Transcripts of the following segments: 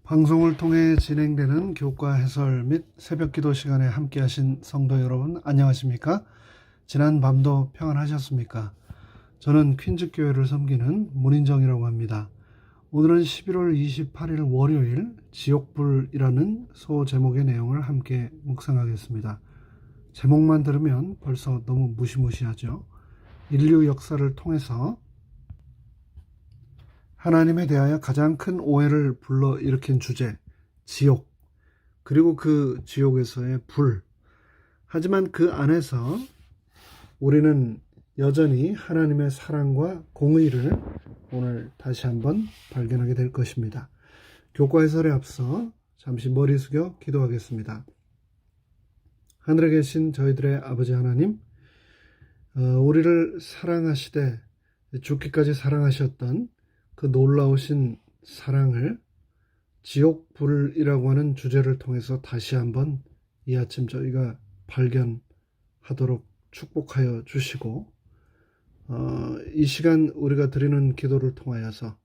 방송을 통해 진행되는 교과 해설 및 새벽기도 시간에 함께하신 성도 여러분 안녕하십니까? 지난 밤도 평안하셨습니까? 저는 퀸즈교회를 섬기는 문인정이라고 합니다. 오늘은 11월 28일 월요일 지옥불이라는 소제목의 내용을 함께 묵상하겠습니다. 제목만 들으면 벌써 너무 무시무시하죠. 인류 역사를 통해서 하나님에 대하여 가장 큰 오해를 불러일으킨 주제, 지옥, 그리고 그 지옥에서의 불. 하지만 그 안에서 우리는 여전히 하나님의 사랑과 공의를 오늘 다시 한번 발견하게 될 것입니다. 교과 해설에 앞서 잠시 머리 숙여 기도하겠습니다. 하늘에 계신 저희들의 아버지 하나님, 우리를 사랑하시되 죽기까지 사랑하셨던 그 놀라우신 사랑을 지옥불이라고 하는 주제를 통해서 다시 한번 이 아침 저희가 발견하도록 축복하여 주시고, 이 시간 우리가 드리는 기도를 통하여서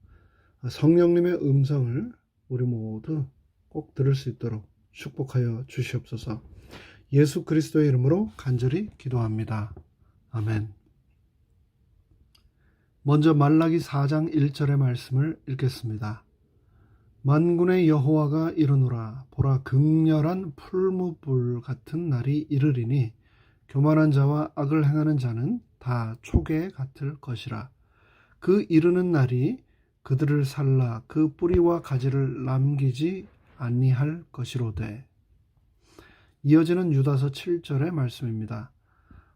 성령님의 음성을 우리 모두 꼭 들을 수 있도록 축복하여 주시옵소서. 예수 그리스도의 이름으로 간절히 기도합니다. 아멘. 먼저 말라기 4장 1절의 말씀을 읽겠습니다. 만군의 여호와가 이르노라. 보라, 극렬한 풀무불 같은 날이 이르리니 교만한 자와 악을 행하는 자는 다 초계 같을 것이라. 그 이르는 날이 그들을 살라 그 뿌리와 가지를 남기지 아니할 것이로되. 이어지는 유다서 7절의 말씀입니다.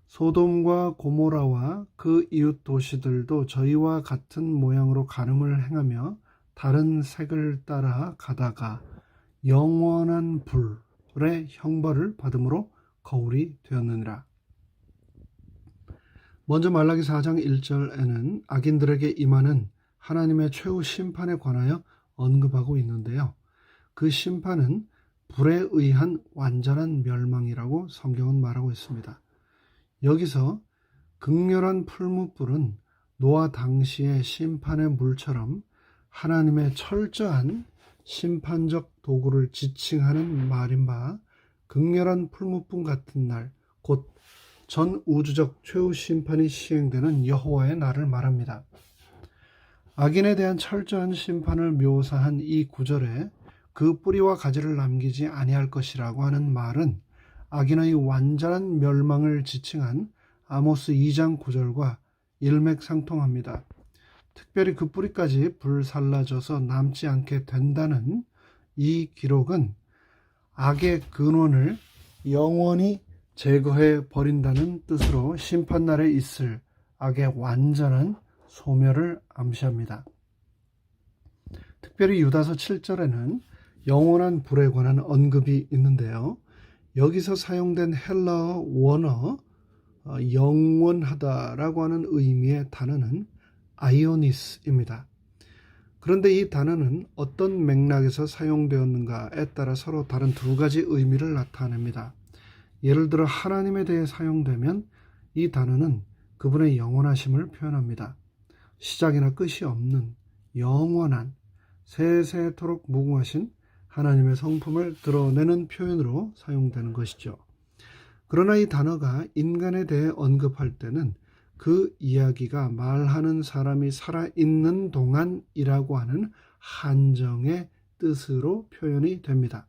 소돔과 고모라와 그 이웃 도시들도 저희와 같은 모양으로 간음을 행하며 다른 색을 따라 가다가 영원한 불의 형벌을 받음으로 거울이 되었느니라. 먼저 말라기 4장 1절에는 악인들에게 임하는 하나님의 최후 심판에 관하여 언급하고 있는데요. 그 심판은 불에 의한 완전한 멸망이라고 성경은 말하고 있습니다. 여기서 극렬한 풀무불은 노아 당시의 심판의 물처럼 하나님의 철저한 심판적 도구를 지칭하는 말인 바, 극렬한 풀무불 같은 날, 곧 전 우주적 최후 심판이 시행되는 여호와의 날을 말합니다. 악인에 대한 철저한 심판을 묘사한 이 구절에 그 뿌리와 가지를 남기지 아니할 것이라고 하는 말은 악인의 완전한 멸망을 지칭한 아모스 2장 9절과 일맥상통합니다. 특별히 그 뿌리까지 불살라져서 남지 않게 된다는 이 기록은 악의 근원을 영원히 제거해 버린다는 뜻으로 심판날에 있을 악의 완전한 소멸을 암시합니다. 특별히 유다서 7절에는 영원한 불에 관한 언급이 있는데요. 여기서 사용된 헬라어 원어 영원하다라고 하는 의미의 단어는 아이오니스입니다. 그런데 이 단어는 어떤 맥락에서 사용되었는가에 따라 서로 다른 두 가지 의미를 나타냅니다. 예를 들어 하나님에 대해 사용되면 이 단어는 그분의 영원하심을 표현합니다. 시작이나 끝이 없는 영원한 세세토록 무궁하신 하나님의 성품을 드러내는 표현으로 사용되는 것이죠. 그러나 이 단어가 인간에 대해 언급할 때는 그 이야기가 말하는 사람이 살아있는 동안이라고 하는 한정의 뜻으로 표현이 됩니다.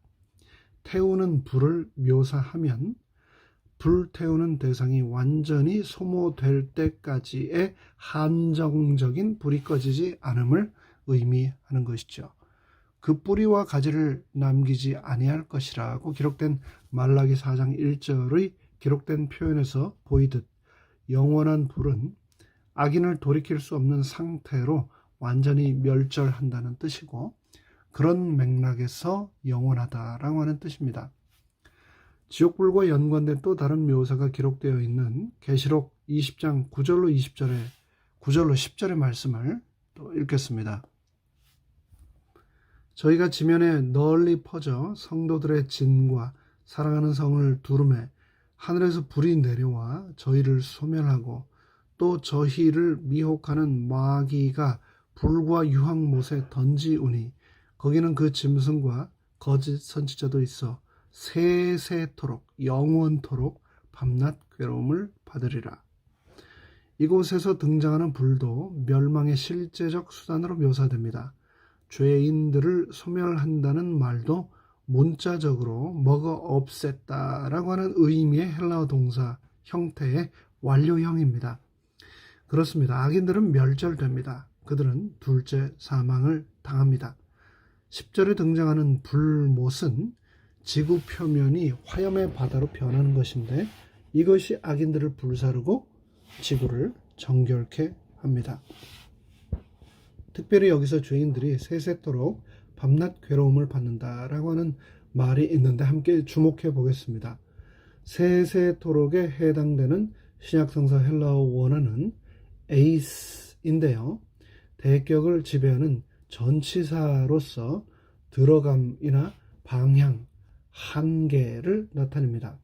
태우는 불을 묘사하면 불 태우는 대상이 완전히 소모될 때까지의 한정적인 불이 꺼지지 않음을 의미하는 것이죠. 그 뿌리와 가지를 남기지 아니할 것이라고 기록된 말라기 4장 1절의 기록된 표현에서 보이듯 영원한 불은 악인을 돌이킬 수 없는 상태로 완전히 멸절한다는 뜻이고, 그런 맥락에서 영원하다라고 하는 뜻입니다. 지옥불과 연관된 또 다른 묘사가 기록되어 있는 계시록 20장 9절로 10절의 말씀을 또 읽겠습니다. 저희가 지면에 널리 퍼져 성도들의 진과 사랑하는 성을 두름에 하늘에서 불이 내려와 저희를 소멸하고 또 저희를 미혹하는 마귀가 불과 유황못에 던지우니 거기는 그 짐승과 거짓 선지자도 있어 세세토록 영원토록 밤낮 괴로움을 받으리라. 이곳에서 등장하는 불도 멸망의 실제적 수단으로 묘사됩니다. 죄인들을 소멸한다는 말도 문자적으로 먹어 없앴다라고 하는 의미의 헬라어 동사 형태의 완료형입니다. 그렇습니다. 악인들은 멸절됩니다. 그들은 둘째 사망을 당합니다. 10절에 등장하는 불못은 지구 표면이 화염의 바다로 변하는 것인데 이것이 악인들을 불사르고 지구를 정결케 합니다. 특별히 여기서 죄인들이 세세토록 밤낮 괴로움을 받는다라고 하는 말이 있는데 함께 주목해 보겠습니다. 세세토록에 해당되는 신약성서 헬라어 원어는 에이스인데요. 대격을 지배하는 전치사로서 들어감이나 방향, 한계를 나타냅니다.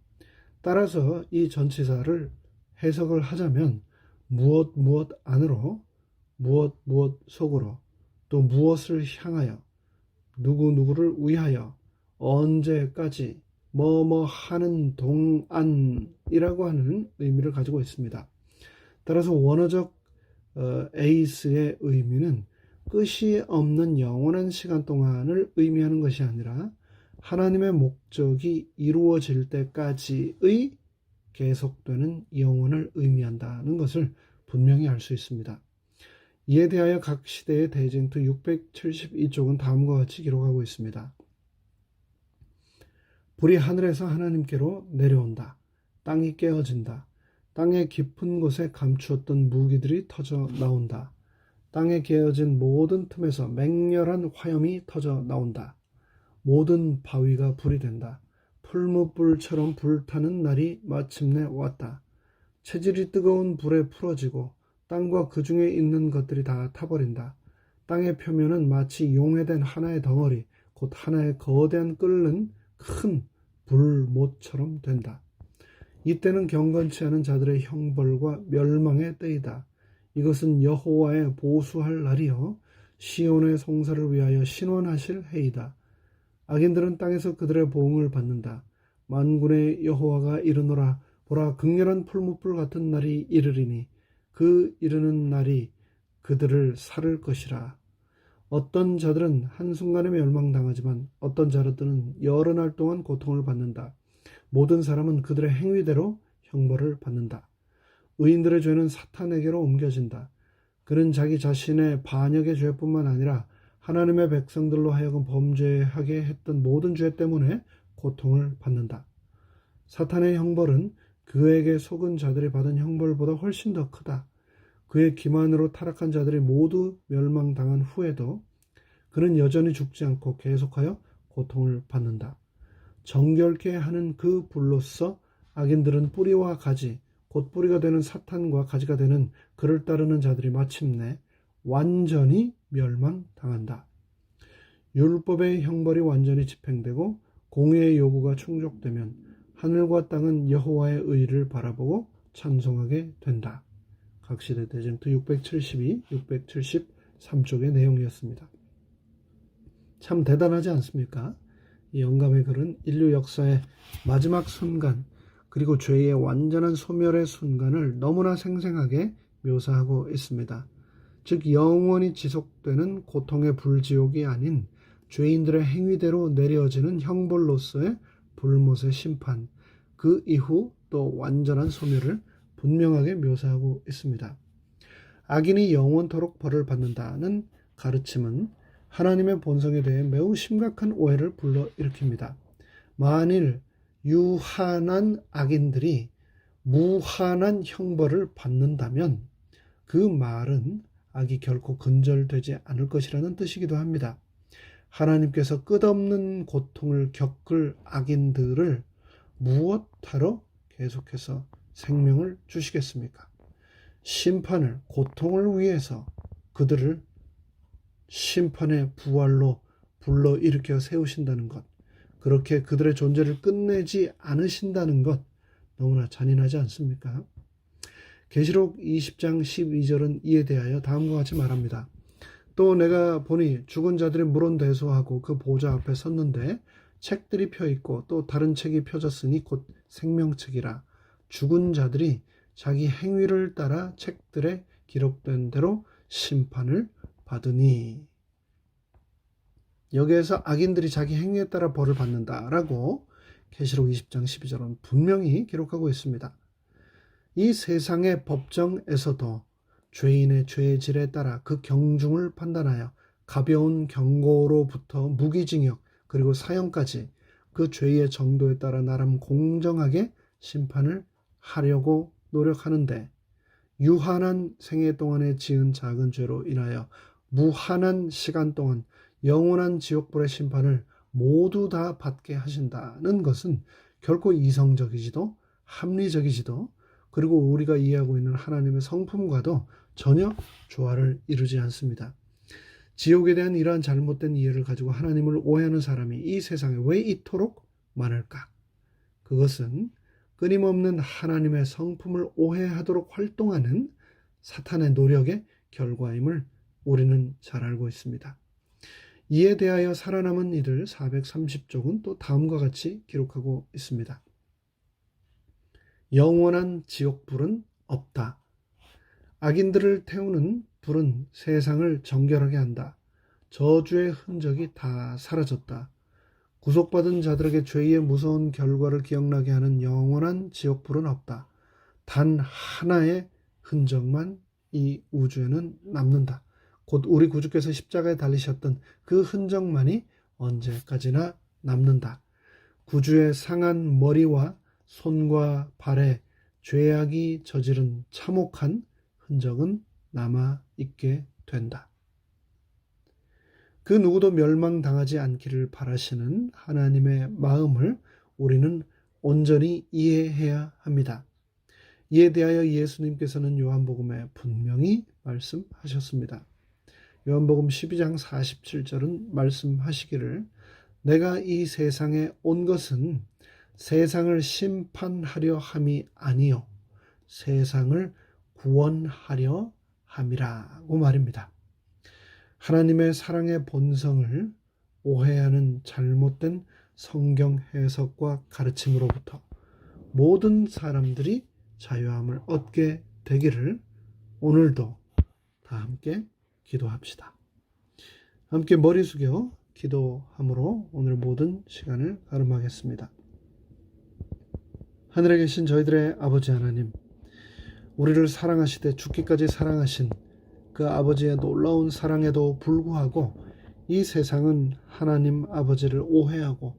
따라서 이 전치사를 해석을 하자면 무엇 안으로, 무엇 속으로, 또 무엇을 향하여, 누구를 위하여, 언제까지, 뭐뭐 하는 동안이라고 하는 의미를 가지고 있습니다. 따라서 원어적 에이스의 의미는 끝이 없는 영원한 시간 동안을 의미하는 것이 아니라 하나님의 목적이 이루어질 때까지의 계속되는 영원을 의미한다는 것을 분명히 알 수 있습니다. 이에 대하여 각 시대의 대쟁투 672쪽은 다음과 같이 기록하고 있습니다. 불이 하늘에서 하나님께로 내려온다. 땅이 깨어진다. 땅의 깊은 곳에 감추었던 무기들이 터져 나온다. 땅에 개어진 모든 틈에서 맹렬한 화염이 터져 나온다. 모든 바위가 불이 된다. 풀무불처럼 불타는 날이 마침내 왔다. 체질이 뜨거운 불에 풀어지고 땅과 그 중에 있는 것들이 다 타버린다. 땅의 표면은 마치 용해된 하나의 덩어리, 곧 하나의 거대한 끓는 큰 불못처럼 된다. 이때는 경건치 않은 자들의 형벌과 멸망의 때이다. 이것은 여호와의 보수할 날이요 시온의 송사를 위하여 신원하실 해이다. 악인들은 땅에서 그들의 보응을 받는다. 만군의 여호와가 이르노라. 보라, 극렬한 풀무불 같은 날이 이르리니 그 이르는 날이 그들을 살을 것이라. 어떤 자들은 한순간에 멸망당하지만 어떤 자들은 여러 날 동안 고통을 받는다. 모든 사람은 그들의 행위대로 형벌을 받는다. 의인들의 죄는 사탄에게로 옮겨진다. 그는 자기 자신의 반역의 죄뿐만 아니라 하나님의 백성들로 하여금 범죄하게 했던 모든 죄 때문에 고통을 받는다. 사탄의 형벌은 그에게 속은 자들이 받은 형벌보다 훨씬 더 크다. 그의 기만으로 타락한 자들이 모두 멸망당한 후에도 그는 여전히 죽지 않고 계속하여 고통을 받는다. 정결케 하는 그 불로서 악인들은 뿌리와 가지, 곧 뿌리가 되는 사탄과 가지가 되는 그를 따르는 자들이 마침내 완전히 멸망당한다. 율법의 형벌이 완전히 집행되고 공의의 요구가 충족되면 하늘과 땅은 여호와의 의를 바라보고 찬송하게 된다. 각시대 대쟁투 672, 673쪽의 내용이었습니다. 참 대단하지 않습니까? 이 영감의 글은 인류 역사의 마지막 순간, 그리고 죄의 완전한 소멸의 순간을 너무나 생생하게 묘사하고 있습니다. 즉 영원히 지속되는 고통의 불지옥이 아닌 죄인들의 행위대로 내려지는 형벌로서의 불못의 심판, 그 이후 또 완전한 소멸을 분명하게 묘사하고 있습니다. 악인이 영원토록 벌을 받는다는 가르침은 하나님의 본성에 대해 매우 심각한 오해를 불러일으킵니다. 만일 유한한 악인들이 무한한 형벌을 받는다면 그 말은 악이 결코 근절되지 않을 것이라는 뜻이기도 합니다. 하나님께서 끝없는 고통을 겪을 악인들을 무엇하러 계속해서 생명을 주시겠습니까? 심판을, 고통을 위해서 그들을 심판의 부활로 불러일으켜 세우신다는 것, 그렇게 그들의 존재를 끝내지 않으신다는 것, 너무나 잔인하지 않습니까? 계시록 20장 12절은 이에 대하여 다음과 같이 말합니다. 또 내가 보니 죽은 자들이 물론대소하고 그 보좌 앞에 섰는데 책들이 펴 있고 또 다른 책이 펴졌으니 곧 생명책이라. 죽은 자들이 자기 행위를 따라 책들에 기록된 대로 심판을 받으니. 여기에서 악인들이 자기 행위에 따라 벌을 받는다라고 계시록 20장 12절은 분명히 기록하고 있습니다. 이 세상의 법정에서도 죄인의 죄의 질에 따라 그 경중을 판단하여 가벼운 경고로부터 무기징역 그리고 사형까지 그 죄의 정도에 따라 나름 공정하게 심판을 하려고 노력하는데, 유한한 생애 동안에 지은 작은 죄로 인하여 무한한 시간 동안 영원한 지옥불의 심판을 모두 다 받게 하신다는 것은 결코 이성적이지도 합리적이지도 그리고 우리가 이해하고 있는 하나님의 성품과도 전혀 조화를 이루지 않습니다. 지옥에 대한 이러한 잘못된 이해를 가지고 하나님을 오해하는 사람이 이 세상에 왜 이토록 많을까? 그것은 끊임없는 하나님의 성품을 오해하도록 활동하는 사탄의 노력의 결과임을 우리는 잘 알고 있습니다. 이에 대하여 살아남은 이들 430쪽은 또 다음과 같이 기록하고 있습니다. 영원한 지옥불은 없다. 악인들을 태우는 불은 세상을 정결하게 한다. 저주의 흔적이 다 사라졌다. 구속받은 자들에게 죄의 무서운 결과를 기억나게 하는 영원한 지옥불은 없다. 단 하나의 흔적만 이 우주에는 남는다. 곧 우리 구주께서 십자가에 달리셨던 그 흔적만이 언제까지나 남는다. 구주의 상한 머리와 손과 발에 죄악이 저지른 참혹한 흔적은 남아있게 된다. 그 누구도 멸망당하지 않기를 바라시는 하나님의 마음을 우리는 온전히 이해해야 합니다. 이에 대하여 예수님께서는 요한복음에 분명히 말씀하셨습니다. 요한복음 12장 47절은 말씀하시기를 내가 이 세상에 온 것은 세상을 심판하려 함이 아니요 세상을 구원하려 함이라고 말입니다. 하나님의 사랑의 본성을 오해하는 잘못된 성경 해석과 가르침으로부터 모든 사람들이 자유함을 얻게 되기를 오늘도 다 함께 기도합시다. 함께 머리 숙여 기도함으로 오늘 모든 시간을 가름하겠습니다. 하늘에 계신 저희들의 아버지 하나님, 우리를 사랑하시되 죽기까지 사랑하신 그 아버지의 놀라운 사랑에도 불구하고 이 세상은 하나님 아버지를 오해하고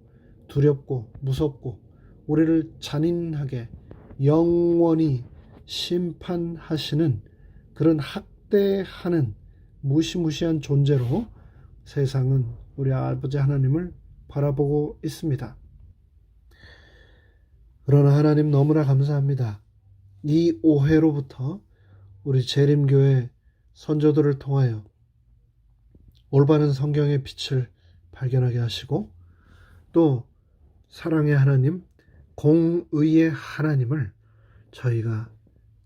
두렵고 무섭고 우리를 잔인하게 영원히 심판하시는 그런 학대하는 무시무시한 존재로 세상은 우리 아버지 하나님을 바라보고 있습니다. 그러나 하나님 너무나 감사합니다. 이 오해로부터 우리 재림교회 선조들을 통하여 올바른 성경의 빛을 발견하게 하시고 또 사랑의 하나님, 공의의 하나님을 저희가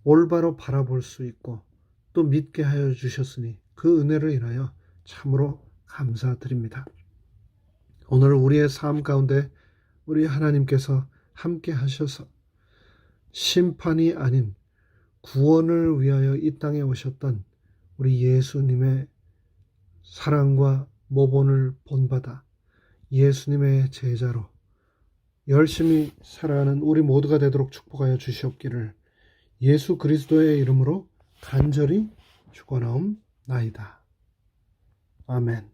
올바로 바라볼 수 있고 또 믿게 하여 주셨으니 그 은혜를 인하여 참으로 감사드립니다. 오늘 우리의 삶 가운데 우리 하나님께서 함께 하셔서 심판이 아닌 구원을 위하여 이 땅에 오셨던 우리 예수님의 사랑과 모본을 본받아 예수님의 제자로 열심히 살아가는 우리 모두가 되도록 축복하여 주시옵기를 예수 그리스도의 이름으로 간절히 축원하옵나이다. 아멘.